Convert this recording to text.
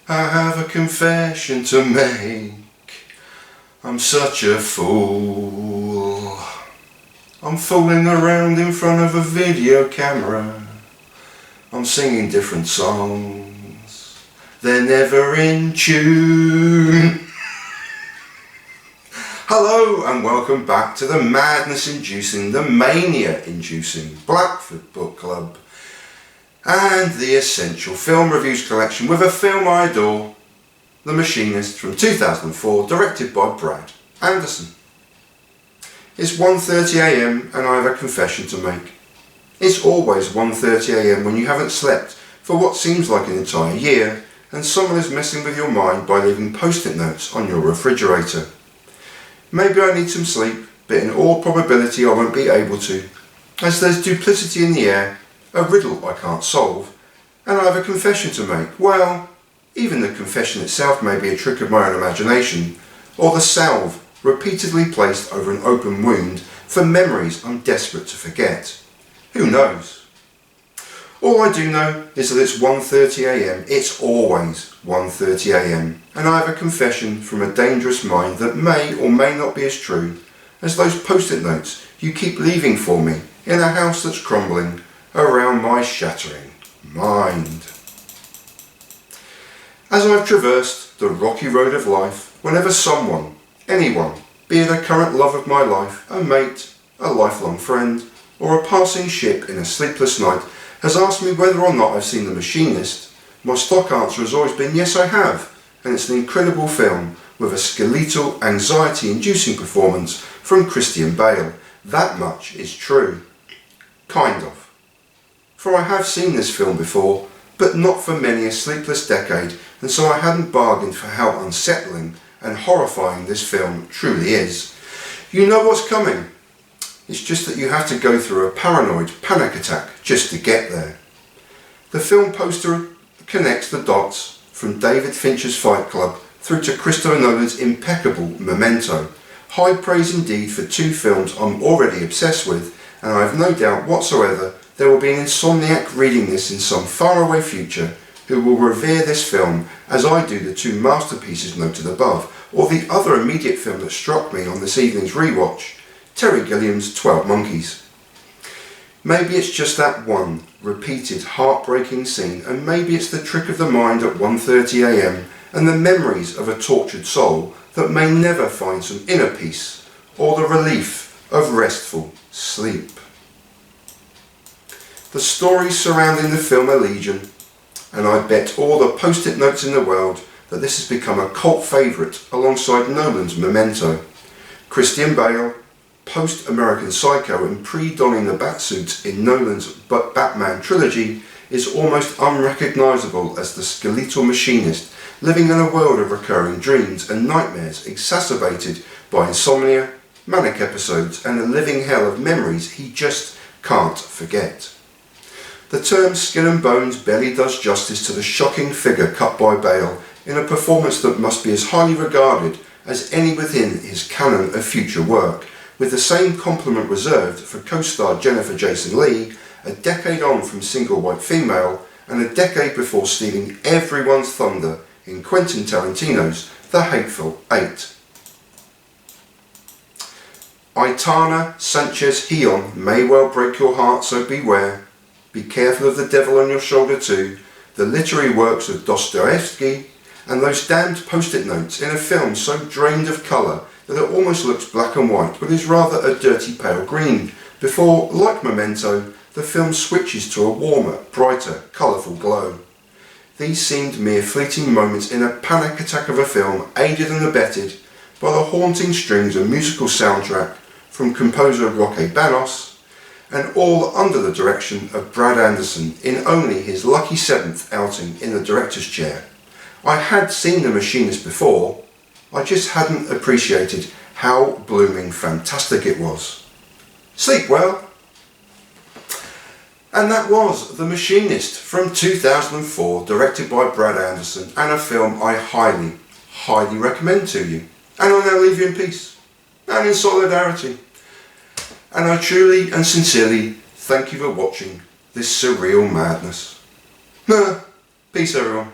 I have a confession to make. I'm such a fool. I'm fooling around in front of a video camera. I'm singing different songs. They're never in tune. Hello and welcome back to the madness-inducing, the mania-inducing Blackford Book Club and the essential film reviews collection with a film I adore, The Machinist from 2004, directed by Brad Anderson. It's 1:30 AM and I have a confession to make. It's always 1:30 AM when you haven't slept for what seems like an entire year and someone is messing with your mind by leaving post-it notes on your refrigerator. Maybe I need some sleep, but in all probability I won't be able to, as there's duplicity in the air, a riddle I can't solve, and I have a confession to make. Well, even the confession itself may be a trick of my own imagination, or the salve repeatedly placed over an open wound for memories I'm desperate to forget. Who knows? All I do know is that it's 1:30 AM, it's always 1:30 AM, and I have a confession from a dangerous mind that may or may not be as true as those post-it notes you keep leaving for me in a house that's crumbling around my shattering mind. As I've traversed the rocky road of life, whenever someone, anyone, be it a current love of my life, a mate, a lifelong friend, or a passing ship in a sleepless night, has asked me whether or not I've seen The Machinist, my stock answer has always been yes I have, and it's an incredible film with a skeletal, anxiety-inducing performance from Christian Bale. That much is true. Kind of. For I have seen this film before, but not for many a sleepless decade, and so I hadn't bargained for how unsettling and horrifying this film truly is. You know what's coming. It's just that you have to go through a paranoid panic attack just to get there. The film poster connects the dots from David Fincher's Fight Club through to Christopher Nolan's impeccable Memento. High praise indeed for two films I'm already obsessed with, and I have no doubt whatsoever there will be an insomniac reading this in some faraway future who will revere this film as I do the two masterpieces noted above, or the other immediate film that struck me on this evening's rewatch, Terry Gilliam's 12 Monkeys. Maybe it's just that one repeated heartbreaking scene, and maybe it's the trick of the mind at 1:30 AM and the memories of a tortured soul that may never find some inner peace or the relief of restful sleep. The stories surrounding the film are legion, and I bet all the post-it notes in the world that this has become a cult favourite alongside Nolan's Memento. Christian Bale, post-American Psycho and pre-donning the batsuit in Nolan's Batman trilogy, is almost unrecognisable as the skeletal machinist living in a world of recurring dreams and nightmares exacerbated by insomnia, manic episodes and a living hell of memories he just can't forget. The term skin and bones barely does justice to the shocking figure cut by Bale in a performance that must be as highly regarded as any within his canon of future work, with the same compliment reserved for co-star Jennifer Jason Leigh, a decade on from Single White Female and a decade before stealing everyone's thunder in Quentin Tarantino's The Hateful Eight. Aitana Sanchez Hion may well break your heart, so beware. Be careful of the devil on your shoulder too, the literary works of Dostoevsky, and those damned post-it notes in a film so drained of colour that it almost looks black and white but is rather a dirty pale green, before, like Memento, the film switches to a warmer, brighter, colourful glow. These seemed mere fleeting moments in a panic attack of a film aided and abetted by the haunting strings and musical soundtrack from composer Roque Banos, and all under the direction of Brad Anderson in only his lucky 7th outing in the director's chair. I had seen The Machinist before, I just hadn't appreciated how blooming fantastic it was. Sleep well. And that was The Machinist from 2004, directed by Brad Anderson, and a film I highly, highly recommend to you. And I now leave you in peace and in solidarity. And I truly and sincerely thank you for watching this surreal madness. Peace everyone.